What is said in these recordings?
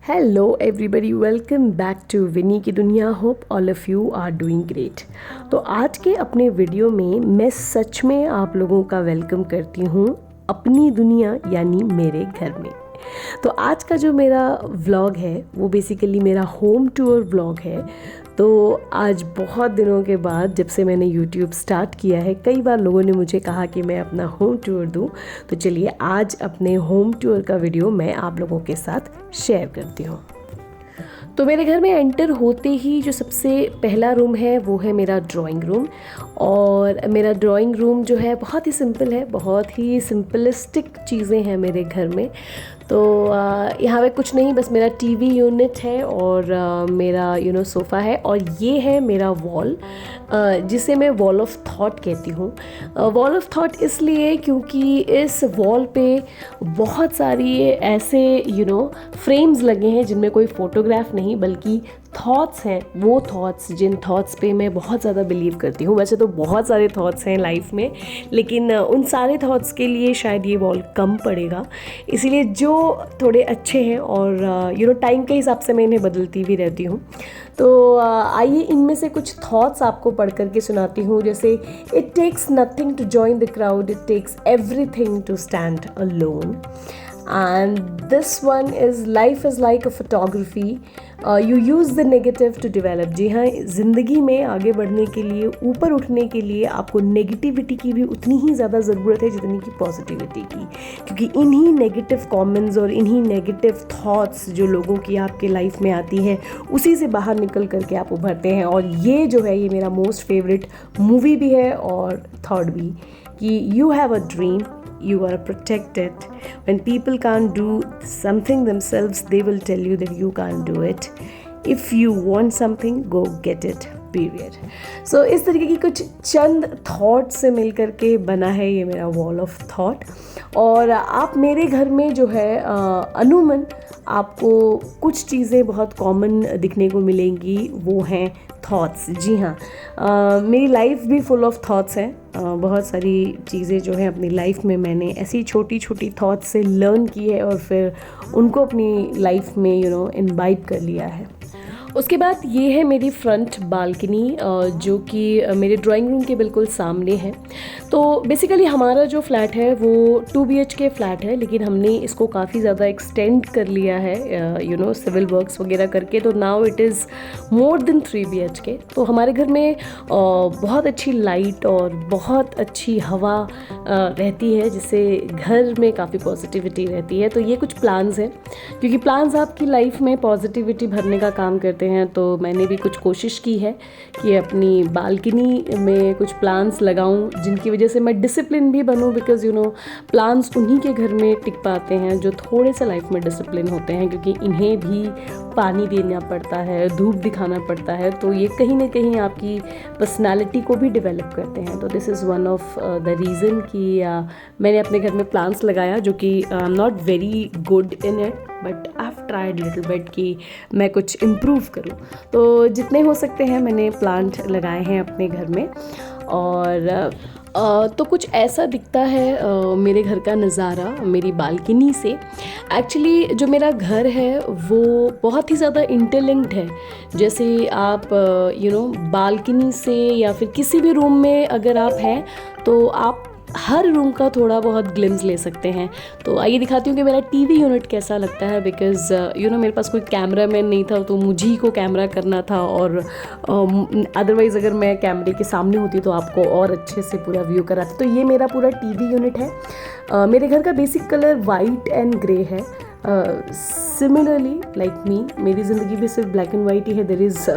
Hello everybody, welcome back to Vini की दुनिया। Hope all of you are doing great. तो आज के अपने वीडियो में मैं सच में आप लोगों का वेलकम करती हूँ अपनी दुनिया यानी मेरे घर में। तो आज का जो मेरा व्लॉग है वो बेसिकली मेरा होम टूर व्लॉग है। तो आज बहुत दिनों के बाद जब से मैंने YouTube स्टार्ट किया है, कई बार लोगों ने मुझे कहा कि मैं अपना होम टूर दूं। तो चलिए आज अपने होम टूर का वीडियो मैं आप लोगों के साथ शेयर करती हूँ। तो मेरे घर में एंटर होते ही जो सबसे पहला रूम है वो है मेरा ड्राइंग रूम। और मेरा ड्राइंग रूम जो है बहुत ही सिंपल है, बहुत ही सिंपलिस्टिक चीज़ें हैं मेरे घर में। तो यहाँ पे कुछ नहीं, बस मेरा टीवी यूनिट है और मेरा सोफ़ा है। और ये है मेरा वॉल, जिसे मैं वॉल ऑफ थॉट कहती हूँ। वॉल ऑफ थॉट इसलिए क्योंकि इस वॉल पे बहुत सारी ऐसे फ्रेम्स लगे हैं जिनमें कोई फ़ोटोग्राफ नहीं बल्कि थॉट्स हैं। वो थॉट्स जिन थॉट्स पे मैं बहुत ज़्यादा बिलीव करती हूँ। वैसे तो बहुत सारे थॉट्स हैं लाइफ में, लेकिन उन सारे थॉट्स के लिए शायद ये वॉल कम पड़ेगा। इसीलिए जो थोड़े अच्छे हैं और टाइम के हिसाब से मैं इन्हें बदलती भी रहती हूँ। तो आइए इनमें से कुछ थॉट्स आपको पढ़ करके सुनाती हूँ। जैसे it takes nothing to join the crowd, it takes everything to stand alone. And this one is life is like a photography, you use the negative to develop। जी हाँ, ज़िंदगी में आगे बढ़ने के लिए, ऊपर उठने के लिए आपको नेगेटिविटी की भी उतनी ही ज़्यादा ज़रूरत है जितनी कि पॉजिटिविटी की। क्योंकि इन्हीं नेगेटिव कमेंट्स और इन्हीं नेगेटिव थॉट्स जो लोगों की आपके लाइफ में आती है, उसी से बाहर निकल करके आप उभरते हैं। और ये जो है ये मेरा मोस्ट फेवरेट मूवी भी है और थॉट भी, कि you have a dream, you are protected. When people can't do something themselves, they will tell you that you can't do it. If you want something, go get it, period. So इस तरीके की कुछ चंद thought से मिल करके बना है ये मेरा वॉल ऑफ थॉट। और आप मेरे घर में जो है अमूमन आपको कुछ चीज़ें बहुत कॉमन दिखने को मिलेंगी, वो हैं थॉट्स। जी हाँ, मेरी लाइफ भी फुल ऑफ थॉट्स हैं। बहुत सारी चीज़ें जो है अपनी लाइफ में मैंने ऐसी छोटी छोटी थॉट्स से लर्न की है और फिर उनको अपनी लाइफ में इम्बाइब कर लिया है। उसके बाद ये है मेरी फ्रंट बालकनी, जो कि मेरे ड्राइंग रूम के बिल्कुल सामने है। तो बेसिकली हमारा जो फ्लैट है वो 2 BHK फ्लैट है, लेकिन हमने इसको काफ़ी ज़्यादा एक्सटेंड कर लिया है सिविल वर्क्स वगैरह करके। तो now it is more than 3 BHK। तो हमारे घर में बहुत अच्छी लाइट और बहुत अच्छी हवा रहती है, जिससे घर में काफ़ी पॉजिटिविटी रहती है। तो ये कुछ प्लान्स हैं, क्योंकि प्लान्स आपकी लाइफ में पॉजिटिविटी भरने का काम करते हैं। तो मैंने भी कुछ कोशिश की है कि अपनी बालकनी में कुछ प्लांट्स लगाऊं, जिनकी वजह से मैं डिसिप्लिन भी बनूं। बिकॉज प्लांट्स उन्हीं के घर में टिक पाते हैं जो थोड़े से लाइफ में डिसिप्लिन होते हैं, क्योंकि इन्हें भी पानी देना पड़ता है, धूप दिखाना पड़ता है। तो ये कहीं ना कहीं आपकी पर्सनालिटी को भी डेवलप करते हैं। तो this is one of the reason कि मैंने अपने घर में प्लांट्स लगाया, जो कि I am not very good in it, but I have tried little bit कि मैं कुछ इम्प्रूव करूँ। तो जितने हो सकते हैं मैंने प्लांट लगाए हैं अपने घर में। और तो कुछ ऐसा दिखता है मेरे घर का नज़ारा मेरी बालकनी से। एक्चुअली जो मेरा घर है वो बहुत ही ज़्यादा इंटरलिंक्ड है। जैसे आप बालकनी से या फिर किसी भी रूम में अगर आप हैं तो आप हर रूम का थोड़ा बहुत ग्लिम्स ले सकते हैं। तो आइए दिखाती हूँ कि मेरा टीवी यूनिट कैसा लगता है। बिकॉज़ मेरे पास कोई कैमरा मैन नहीं था, तो मुझे ही को कैमरा करना था। और अदरवाइज़ अगर मैं कैमरे के सामने होती तो आपको और अच्छे से पूरा व्यू कराती। तो ये मेरा पूरा टीवी यूनिट है। मेरे घर का basic colour white and grey है। सिमिलरली लाइक मी, मेरी ज़िंदगी भी सिर्फ ब्लैक एंड वाइट ही है। There is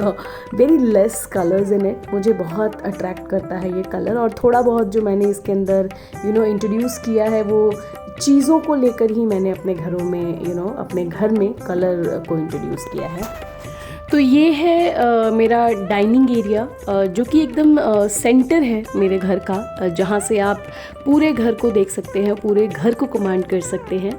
very less colours in it. मुझे बहुत अट्रैक्ट करता है ये कलर। और थोड़ा बहुत जो मैंने इसके अंदर इंट्रोड्यूस किया है वो चीज़ों को लेकर ही मैंने अपने घरों में अपने घर में कलर को इंट्रोड्यूस किया है। तो ये है मेरा डाइनिंग एरिया, जो कि एकदम सेंटर है मेरे घर का, जहाँ से आप पूरे घर को देख सकते हैं, पूरे घर को कमांड कर सकते हैं।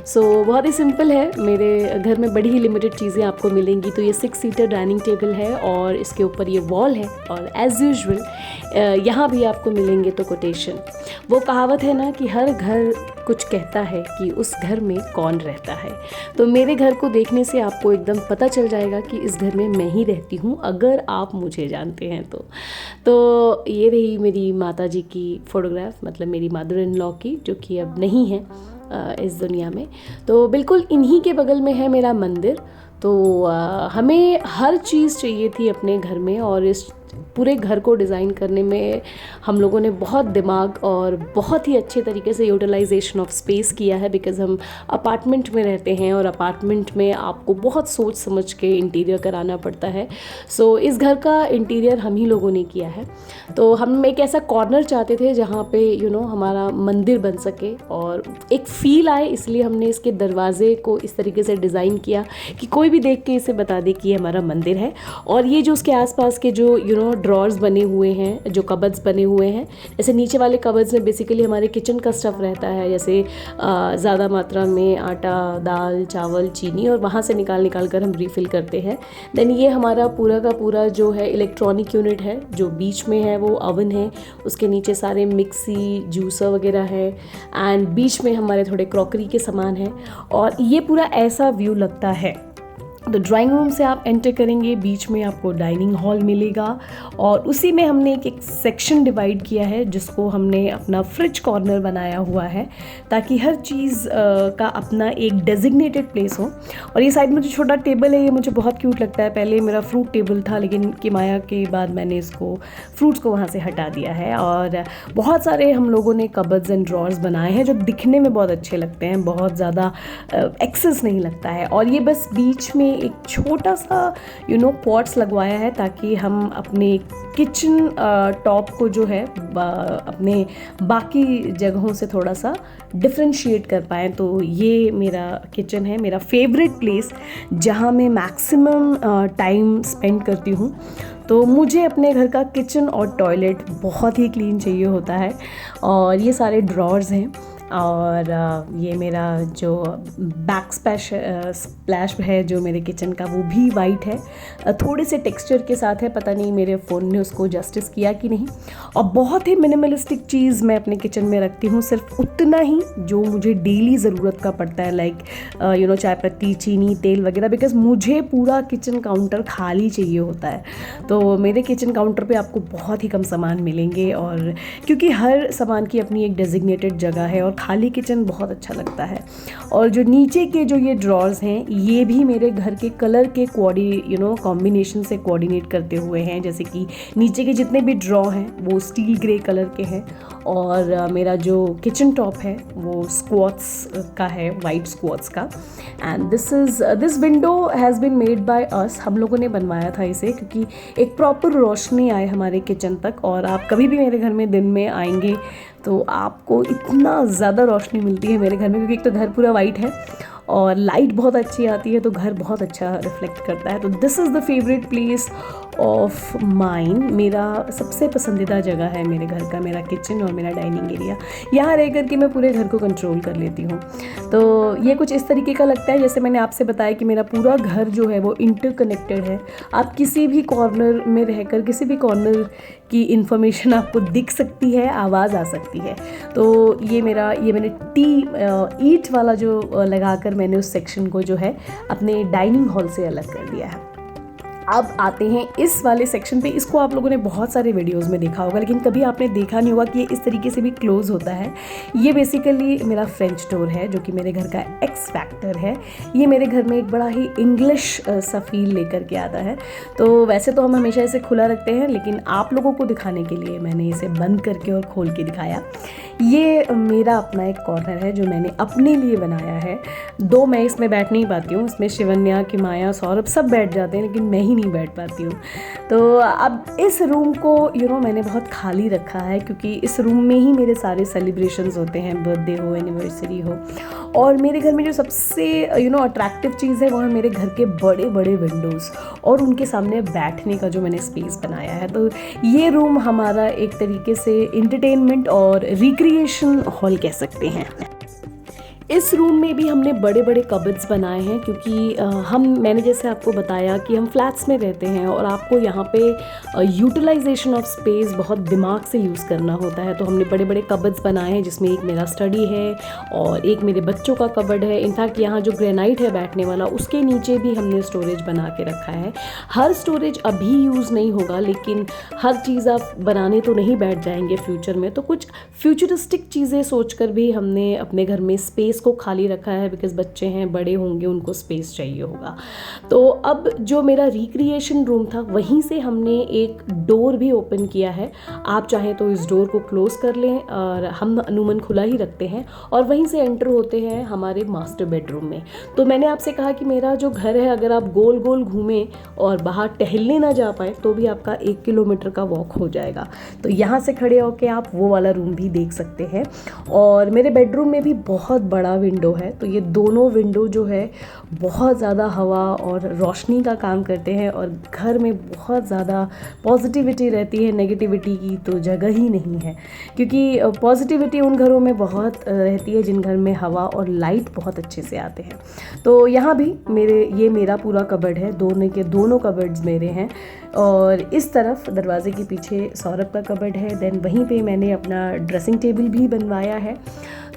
सो बहुत ही सिंपल है, मेरे घर में बड़ी ही लिमिटेड चीज़ें आपको मिलेंगी। तो ये 6 सीटर डाइनिंग टेबल है और इसके ऊपर ये वॉल है, और एज़ यूजुअल यहाँ भी आपको मिलेंगे तो कोटेशन। वो कहावत है ना कि हर घर कुछ कहता है कि उस घर में कौन रहता है। तो मेरे घर को देखने से आपको एकदम पता चल जाएगा कि इस घर में मैं ही रहती हूँ, अगर आप मुझे जानते हैं तो ये रही मेरी माता जी की फ़ोटोग्राफ, मतलब मेरी मदर इन लॉ की, जो कि अब नहीं है इस दुनिया में। तो बिल्कुल इन्हीं के बगल में है मेरा मंदिर। तो हमें हर चीज़ चाहिए थी अपने घर में, और इस पूरे घर को डिज़ाइन करने में हम लोगों ने बहुत दिमाग और बहुत ही अच्छे तरीके से यूटिलाइजेशन ऑफ स्पेस किया है, बिकॉज़ हम अपार्टमेंट में रहते हैं और अपार्टमेंट में आपको बहुत सोच समझ के इंटीरियर कराना पड़ता है। सो इस घर का इंटीरियर हम ही लोगों ने किया है। तो हम एक ऐसा कॉर्नर चाहते थे जहाँ पे हमारा मंदिर बन सके और एक फ़ील आए, इसलिए हमने इसके दरवाजे को इस तरीके से डिज़ाइन किया कि कोई भी देख के इसे बता दे कि ये हमारा मंदिर है। और ये जो उसके आसपास के जो ड्रॉर्स बने हुए हैं, जो कबर्ड्स बने हुए हैं, जैसे नीचे वाले कबर्ड्स में बेसिकली हमारे किचन का स्टफ़ रहता है, जैसे ज़्यादा मात्रा में आटा, दाल, चावल, चीनी, और वहाँ से निकाल कर हम रिफ़िल करते हैं। देन ये हमारा पूरा का पूरा जो है इलेक्ट्रॉनिक यूनिट है, जो बीच में है वो ओवन है, उसके नीचे सारे मिक्सी, जूसर वगैरह है, एंड बीच में हमारे थोड़े क्रॉकरी के सामान हैं। और ये पूरा ऐसा व्यू लगता है। तो ड्राइंग रूम से आप एंटर करेंगे, बीच में आपको डाइनिंग हॉल मिलेगा, और उसी में हमने एक सेक्शन डिवाइड किया है जिसको हमने अपना फ्रिज कॉर्नर बनाया हुआ है, ताकि हर चीज़ का अपना एक डेजिग्नेटेड प्लेस हो। और ये साइड में जो छोटा टेबल है, ये मुझे बहुत क्यूट लगता है। पहले मेरा फ्रूट टेबल था, लेकिन किमाया के बाद मैंने इसको फ्रूट्स को वहाँ से हटा दिया है। और बहुत सारे हम लोगों ने कबर्ड्स एंड ड्रॉर्स बनाए हैं जो दिखने में बहुत अच्छे लगते हैं, बहुत ज़्यादा एक्सेस नहीं लगता है। और ये बस बीच में एक छोटा सा पॉट्स लगवाया है, ताकि हम अपने किचन टॉप को जो है अपने बाकी जगहों से थोड़ा सा डिफ्रेंशिएट कर पाएँ। तो ये मेरा किचन है, मेरा फेवरेट प्लेस, जहाँ मैं मैक्सिमम टाइम स्पेंड करती हूँ। तो मुझे अपने घर का किचन और टॉयलेट बहुत ही क्लीन चाहिए होता है। और ये सारे ड्रॉर्स हैं, और ये मेरा जो बैक स्प्लैश है जो मेरे किचन का, वो भी वाइट है, थोड़े से टेक्सचर के साथ है। पता नहीं मेरे फ़ोन ने उसको जस्टिस किया कि नहीं। और बहुत ही मिनिमलिस्टिक चीज़ मैं अपने किचन में रखती हूँ, सिर्फ उतना ही जो मुझे डेली ज़रूरत का पड़ता है, लाइक चाय पत्ती, चीनी, तेल वगैरह, बिकॉज़ मुझे पूरा किचन काउंटर खाली चाहिए होता है। तो मेरे किचन काउंटर पे आपको बहुत ही कम सामान मिलेंगे, और क्योंकि हर सामान की अपनी एक डेजिग्नेटेड जगह है, और खाली किचन बहुत अच्छा लगता है। और जो नीचे के जो ये ड्रॉर्स हैं, ये भी मेरे घर के कलर के कॉम्बिनेशन से कोऑर्डिनेट करते हुए हैं। जैसे कि नीचे के जितने भी ड्रॉ हैं वो स्टील ग्रे कलर के हैं, और मेरा जो किचन टॉप है वो स्क्वाट्स का है, वाइट स्क्वाट्स का। And this window has been made by us, हम लोगों ने बनवाया था इसे, क्योंकि एक प्रॉपर रोशनी आए हमारे किचन तक। और आप कभी भी मेरे घर में दिन में आएंगे तो आपको इतना ज़्यादा रोशनी मिलती है मेरे घर में, क्योंकि एक तो घर पूरा वाइट है और लाइट बहुत अच्छी आती है, तो घर बहुत अच्छा रिफ्लेक्ट करता है। तो this is the favourite place of mine, मेरा सबसे पसंदीदा जगह है मेरे घर का, मेरा किचन और मेरा डाइनिंग एरिया। यहाँ रह कर के मैं पूरे घर को कंट्रोल कर लेती हूँ। तो ये कुछ इस तरीके का लगता है, जैसे मैंने आपसे बताया कि मेरा पूरा घर जो है वो इंटरकनेक्टेड है। आप किसी भी कॉर्नर में रहकर किसी भी कॉर्नर की इन्फॉर्मेशन आपको दिख सकती है, आवाज़ आ सकती है। तो ये मैंने ईंट वाला जो लगाकर मैंने उस सेक्शन को जो है अपने डाइनिंग हॉल से अलग कर दिया है। अब आते हैं इस वाले सेक्शन पे। इसको आप लोगों ने बहुत सारे वीडियोस में देखा होगा, लेकिन कभी आपने देखा नहीं होगा कि ये इस तरीके से भी क्लोज होता है। ये बेसिकली मेरा फ्रेंच डोर है, जो कि मेरे घर का एक्स फैक्टर है। ये मेरे घर में एक बड़ा ही इंग्लिश सा फील लेकर के आता है। तो वैसे तो हम हमेशा इसे खुला रखते हैं, लेकिन आप लोगों को दिखाने के लिए मैंने इसे बंद करके और खोल के दिखाया। ये मेरा अपना एक कॉर्नर है जो मैंने अपने लिए बनाया है। मैं इसमें बैठ नहीं पाती हूँ, इसमें शिवन्या, किमाया, सौरभ सब बैठ जाते हैं, लेकिन मैं ही नहीं नहीं बैठ पाती हूँ। तो अब इस रूम को मैंने बहुत खाली रखा है, क्योंकि इस रूम में ही मेरे सारे सेलिब्रेशंस होते हैं, बर्थडे हो, एनिवर्सरी हो। और मेरे घर में जो सबसे अट्रैक्टिव चीज़ है वो है मेरे घर के बड़े बड़े विंडोज़ और उनके सामने बैठने का जो मैंने स्पेस बनाया है। तो ये रूम हमारा एक तरीके से एंटरटेनमेंट और रिक्रिएशन हॉल कह सकते हैं। इस रूम में भी हमने बड़े बड़े कबर्ड्स बनाए हैं, क्योंकि मैंने जैसे आपको बताया कि हम फ्लैट्स में रहते हैं और आपको यहाँ पे यूटिलाइजेशन ऑफ स्पेस बहुत दिमाग से यूज़ करना होता है। तो हमने बड़े बड़े कबर्ड्स बनाए हैं, जिसमें एक मेरा स्टडी है और एक मेरे बच्चों का कबर्ड है। इनफैक्ट यहाँ जो ग्रेनाइट है बैठने वाला, उसके नीचे भी हमने स्टोरेज बना के रखा है। हर स्टोरेज अभी यूज़ नहीं होगा, लेकिन हर चीज़ आप बनाने तो नहीं बैठ जाएंगे फ्यूचर में, तो कुछ फ्यूचरिस्टिक चीज़ें सोचकर भी हमने अपने घर में स्पेस को खाली रखा है, बिकॉज बच्चे हैं, बड़े होंगे, उनको स्पेस चाहिए होगा। तो अब जो मेरा रिक्रिएशन रूम था, वहीं से हमने एक डोर भी ओपन किया है। आप चाहें तो इस डोर को क्लोज कर लें, और हम अमूमन खुला ही रखते हैं, और वहीं से एंटर होते हैं हमारे मास्टर बेडरूम में। तो मैंने आपसे कहा कि मेरा जो घर है, अगर आप गोल गोल घूमें और बाहर टहलने ना जा पाए तो भी आपका 1 किलोमीटर का वॉक हो जाएगा। तो यहाँ से खड़े होकर आप वो वाला रूम भी देख सकते हैं। और मेरे बेडरूम में भी बहुत बड़ा विंडो है, तो ये दोनों विंडो जो है बहुत ज़्यादा हवा और रोशनी का काम करते हैं, और घर में बहुत ज़्यादा पॉजिटिविटी रहती है। नेगेटिविटी की तो जगह ही नहीं है, क्योंकि पॉजिटिविटी उन घरों में बहुत रहती है जिन घर में हवा और लाइट बहुत अच्छे से आते हैं। तो यहाँ भी ये मेरा पूरा कबर्ड है, दोनों कबर्ड्स मेरे हैं। और इस तरफ दरवाजे के पीछे सौरभ का कबर्ड है। देन वहीं पे मैंने अपना ड्रेसिंग टेबल भी बनवाया है,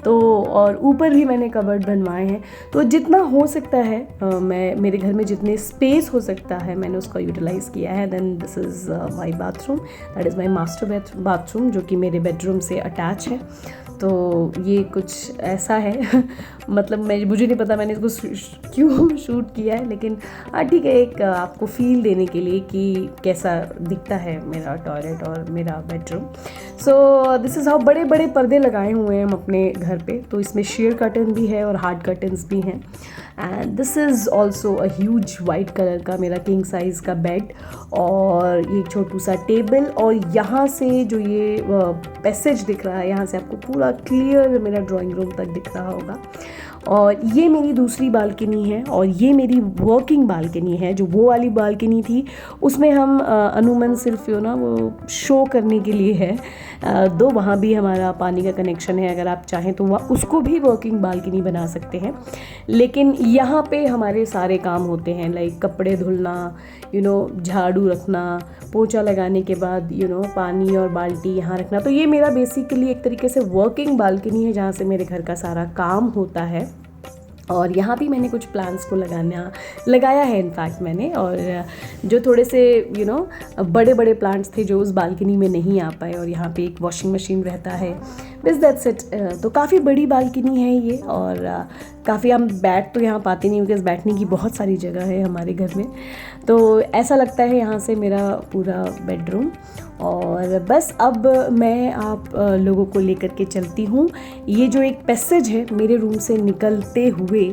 तो और ऊपर भी मैंने कबर्ड बनवाए हैं। तो जितना हो सकता है मेरे घर में जितने स्पेस हो सकता है मैंने उसका यूटिलाइज़ किया है। Then this is my bathroom, that is my master bathroom, जो कि मेरे बेडरूम से अटैच है। तो ये कुछ ऐसा है मतलब मुझे नहीं पता मैंने इसको क्यों शूट किया है, लेकिन ठीक है, एक आपको फील देने के लिए कि कैसा दिखता है मेरा टॉयलेट और मेरा bedroom. So this is how. बड़े बड़े पर्दे लगाए हुए हैं हम अपने घर पे, तो इसमें शेयर कर्टन भी है और हार्ड कर्टन्स भी हैं। And this is also a huge white colour का मेरा किंग साइज़ का बेड, और ये छोटू सा टेबल, और यहाँ से जो ये पैसेज दिख रहा है, यहाँ से आपको पूरा क्लियर मेरा ड्राइंग रूम तक दिख रहा होगा। और ये मेरी दूसरी बालकनी है, और ये मेरी वर्किंग बालकनी है। जो वो वाली बालकनी थी उसमें हम अमूमन सिर्फ वो शो करने के लिए है, दो वहाँ भी हमारा पानी का कनेक्शन है। अगर आप चाहें तो वह उसको भी वर्किंग बालकनी बना सकते हैं, लेकिन यहाँ पे हमारे सारे काम होते हैं, लाइक कपड़े धुलना, झाड़ू रखना, पोछा लगाने के बाद पानी और बाल्टी यहाँ रखना। तो ये मेरा बेसिकली एक तरीके से वर्किंग बालकनी है, जहाँ से मेरे घर का सारा काम होता है। और यहाँ भी मैंने कुछ प्लांट्स को लगाया है इनफैक्ट मैंने, और जो थोड़े से बड़े बड़े प्लांट्स थे जो उस बालकनी में नहीं आ पाए, और यहाँ पे एक वॉशिंग मशीन रहता है, बस दैट्स इट। तो काफ़ी बड़ी बालकनी है ये, और काफ़ी हम बैठ तो यहाँ पाते नहीं, बिकॉज़ बैठने की बहुत सारी जगह है हमारे घर में। तो ऐसा लगता है यहाँ से मेरा पूरा बेडरूम। और बस अब मैं आप लोगों को लेकर के चलती हूँ। ये जो एक पैसेज है मेरे रूम से निकलते हुए,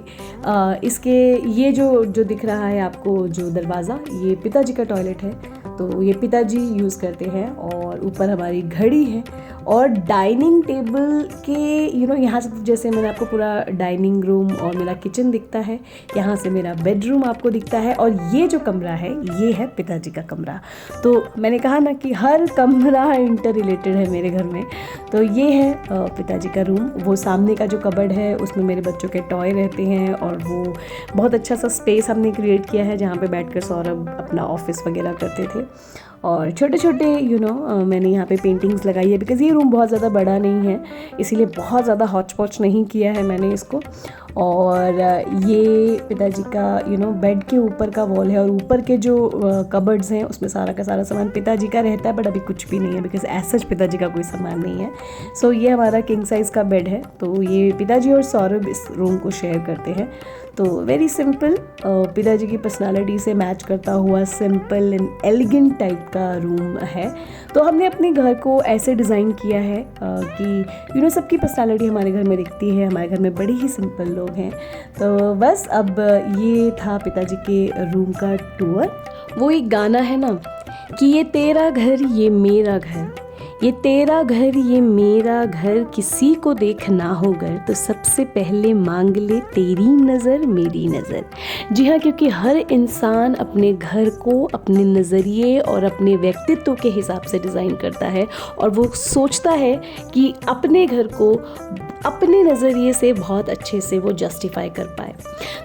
इसके ये जो दिख रहा है आपको जो दरवाज़ा, ये पिताजी का टॉयलेट है, तो ये पिताजी यूज़ करते हैं। और ऊपर हमारी घड़ी है, और डाइनिंग टेबल के यहाँ से जैसे मैंने आपको पूरा डाइनिंग रूम और मेरा किचन दिखता है, यहाँ से मेरा बेडरूम आपको दिखता है, और ये जो कमरा है ये है पिताजी का कमरा। तो मैंने कहा ना कि हर कमरा इंटर रिलेटेड है मेरे घर में। तो ये है पिताजी का रूम। वो सामने का जो कबर्ड है उसमें मेरे बच्चों के टॉय रहते हैं, और वो बहुत अच्छा सा स्पेस हमने क्रिएट किया है जहाँ पे बैठकर सौरभ अपना ऑफिस वगैरह करते थे। और छोटे छोटे मैंने यहाँ पे पेंटिंग्स लगाई है, बिकॉज़ ये रूम बहुत ज़्यादा बड़ा नहीं है, इसीलिए बहुत ज़्यादा हॉच पॉच नहीं किया है मैंने इसको। और ये पिताजी का बेड के ऊपर का वॉल है, और ऊपर के जो कबर्ड्स हैं उसमें सारा का सारा सामान पिताजी का रहता है, बट अभी कुछ भी नहीं है, बिकॉज़ ऐसा पिताजी का कोई सामान नहीं है। सो ये हमारा किंग साइज़ का बेड है। तो ये पिताजी और सौरभ इस रूम को शेयर करते हैं। तो वेरी सिंपल, पिताजी की पर्सनालिटी से मैच करता हुआ सिंपल एंड एलिगेंट टाइप का रूम है। तो हमने अपने घर को ऐसे डिज़ाइन किया है कि सबकी पर्सनालिटी हमारे घर में दिखती है। हमारे घर में बड़े ही सिंपल लोग हैं। तो बस अब ये था पिताजी के रूम का टूर। वो एक गाना है ना कि ये तेरा घर ये मेरा घर, ये तेरा घर ये मेरा घर, किसी को देखना हो घर तो सबसे पहले मांग ले तेरी नज़र मेरी नज़र। जी हाँ, क्योंकि हर इंसान अपने घर को अपने नज़रिए और अपने व्यक्तित्व के हिसाब से डिज़ाइन करता है और वो सोचता है कि अपने घर को अपने नज़रिए से बहुत अच्छे से वो जस्टिफाई कर पाए।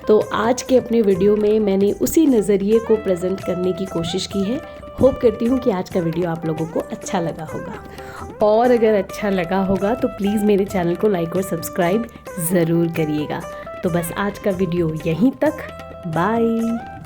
तो आज के अपने वीडियो में मैंने उसी नज़रिए को प्रेजेंट करने की कोशिश की है। होप करती हूँ कि आज का वीडियो आप लोगों को अच्छा लगा होगा, और अगर अच्छा लगा होगा तो प्लीज़ मेरे चैनल को लाइक और सब्सक्राइब ज़रूर करिएगा। तो बस आज का वीडियो यहीं तक, बाय।